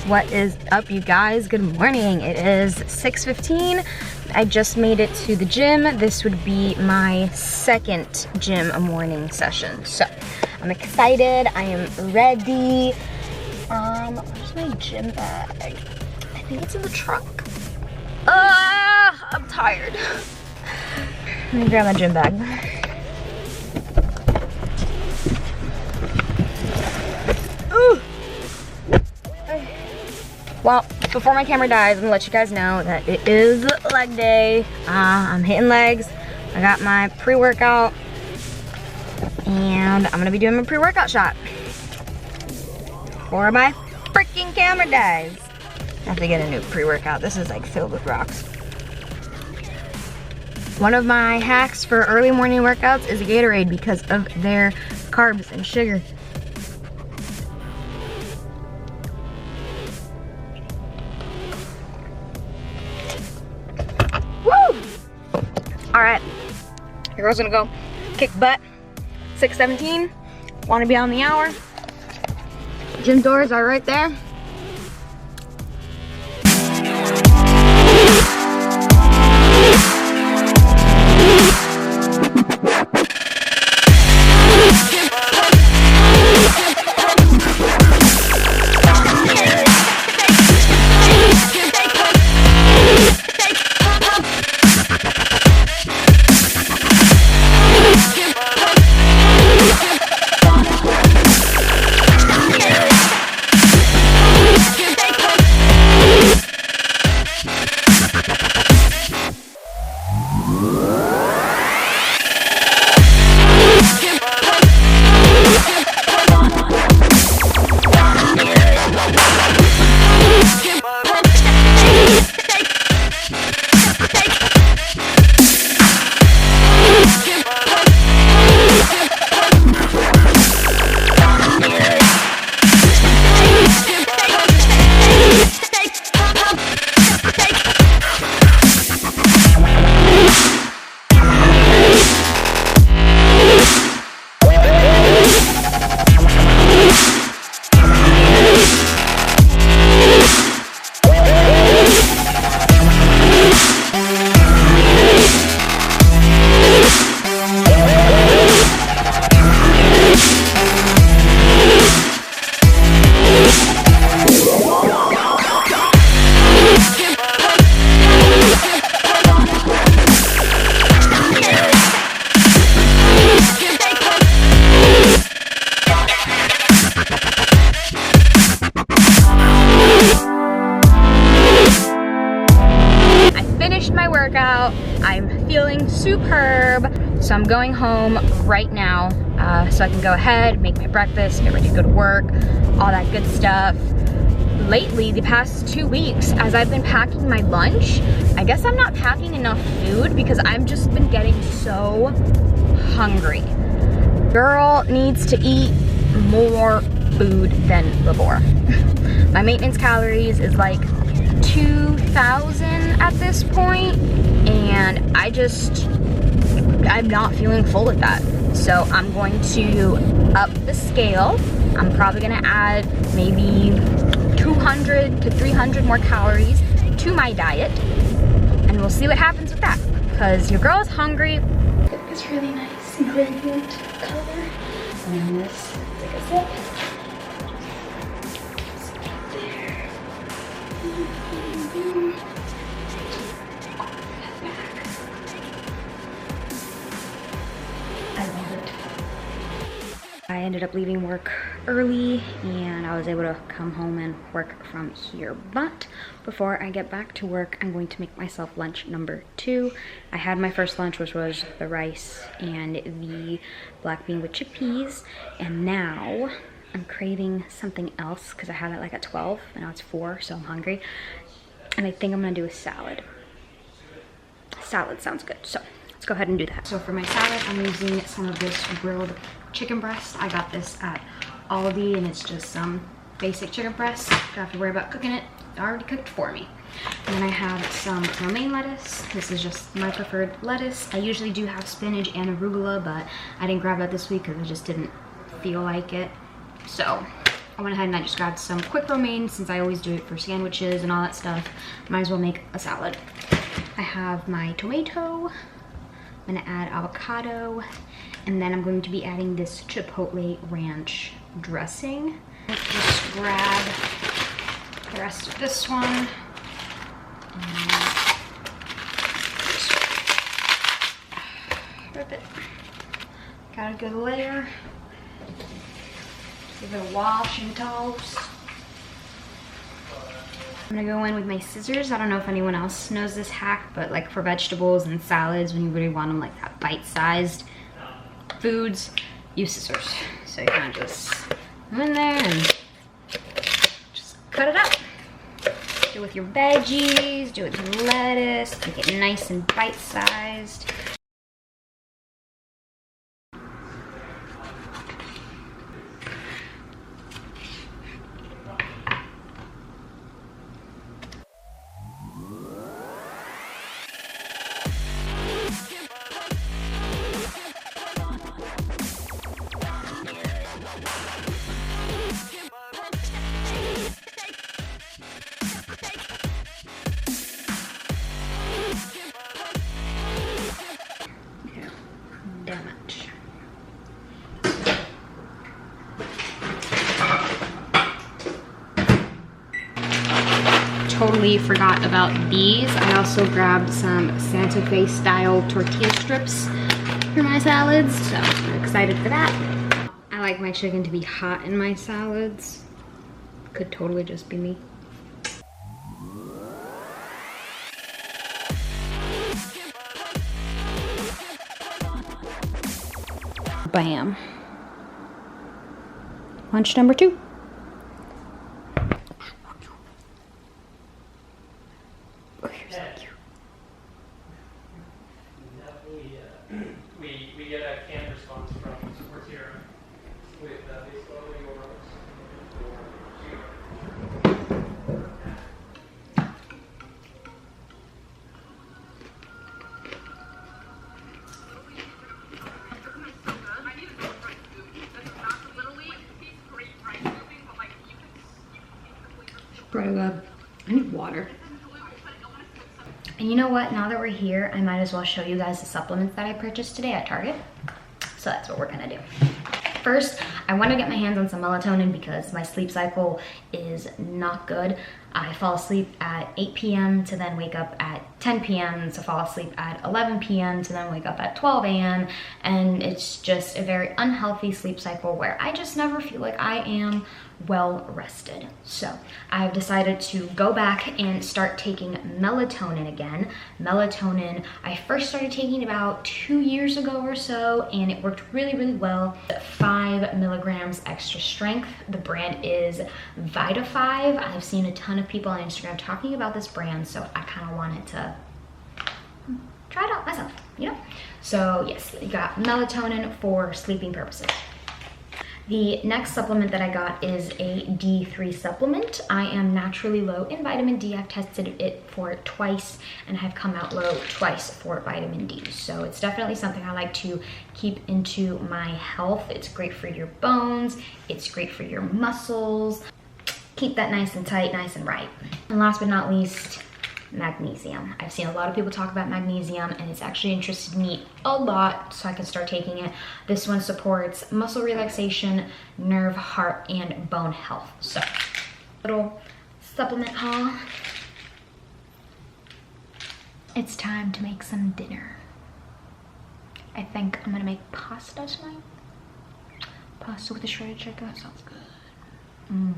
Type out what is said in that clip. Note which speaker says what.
Speaker 1: What is up, you guys? Good morning. It is 6:15. I just made it to the gym. This would be my second gym morning session. So I'm excited. I am ready. Where's my gym bag? I think it's in the truck. I'm tired. Let me grab my gym bag. Ooh. Well, before my camera dies, I'm gonna let you guys know that it is leg day. I'm hitting legs. I got my pre-workout, and I'm gonna be doing my pre-workout shot before my freaking camera dies. I have to get a new pre-workout. This is like filled with rocks. One of my hacks for early morning workouts is a Gatorade because of their carbs and sugar. All right, your girl's gonna go kick butt. 6:17, wanna be on the hour. Gym doors are right there. I'm feeling superb, so I'm going home right now so I can go ahead, make my breakfast, get ready to go to work, all that good stuff. Lately, the past 2 weeks, as I've been packing my lunch, I guess I'm not packing enough food because I've just been getting so hungry. Girl needs to eat more food than before. My maintenance calories is like 2,000 at this point, and I'm not feeling full with that. So I'm going to up the scale. I'm probably gonna add maybe 200 to 300 more calories to my diet, and we'll see what happens with that, because your girl is hungry. It's really nice gradient color, and this, like I said, I love it. I ended up leaving work early and I was able to come home and work from here. But before I get back to work, I'm going to make myself lunch number 2. I had my first lunch, which was the rice and the black bean with chickpeas, and now I'm craving something else because I had it like at 12 and now it's 4, so I'm hungry. And I think I'm gonna do a salad. Salad sounds good, so let's go ahead and do that. So for my salad, I'm using some of this grilled chicken breast. I got this at Aldi, and it's just some basic chicken breast. Don't have to worry about cooking it. It's already cooked for me. And then I have some romaine lettuce. This is just my preferred lettuce. I usually do have spinach and arugula, but I didn't grab that this week because I just didn't feel like it. So I went ahead and I just grabbed some quick romaine since I always do it for sandwiches and all that stuff. Might as well make a salad. I have my tomato. I'm gonna add avocado, and then I'm going to be adding this chipotle ranch dressing. Just grab the rest of this one. Rip it. Got a good layer. Give it a wash and toast. I'm gonna go in with my scissors. I don't know if anyone else knows this hack, but like for vegetables and salads, when you really want them like that bite-sized foods, use scissors. So you kind of just come in there and just cut it up. Do it with your veggies, do it with your lettuce, make it nice and bite-sized. Damage. Totally forgot about these. I also grabbed some Santa Fe style tortilla strips for my salads, so I'm excited for that. I like my chicken to be hot in my salads. Could totally just be me. Bam. Lunch number 2. Oh, you're so cute.
Speaker 2: We get a canned response from Sports Hero with baseball
Speaker 1: Pretty good. I need water. And you know what? Now that we're here, I might as well show you guys the supplements that I purchased today at Target. So that's what we're gonna do. First, I want to get my hands on some melatonin because my sleep cycle is not good. I fall asleep at 8 p.m. to then wake up at 10 p.m. to fall asleep at 11 p.m. to then wake up at 12 a.m. And it's just a very unhealthy sleep cycle where I just never feel like I am well rested. So I've decided to go back and start taking melatonin again. Melatonin, I first started taking about 2 years ago or so, and it worked really, really well. 5 milligrams extra strength. The brand is Vita5. I've seen a ton of people on Instagram talking about this brand, so I kind of wanted to try it out myself, you know? So yes, you got melatonin for sleeping purposes. The next supplement that I got is a D3 supplement. I am naturally low in vitamin D. I've tested it for twice and have come out low twice for vitamin D. So it's definitely something I like to keep into my health. It's great for your bones. It's great for your muscles. Keep that nice and tight, nice and right. And last but not least, magnesium. I've seen a lot of people talk about magnesium and it's actually interested me a lot, so I can start taking it. This one supports muscle relaxation, nerve, heart, and bone health. So, little supplement haul. It's time to make some dinner. I think I'm gonna make pasta tonight. Pasta with a shredded chicken, that sounds good.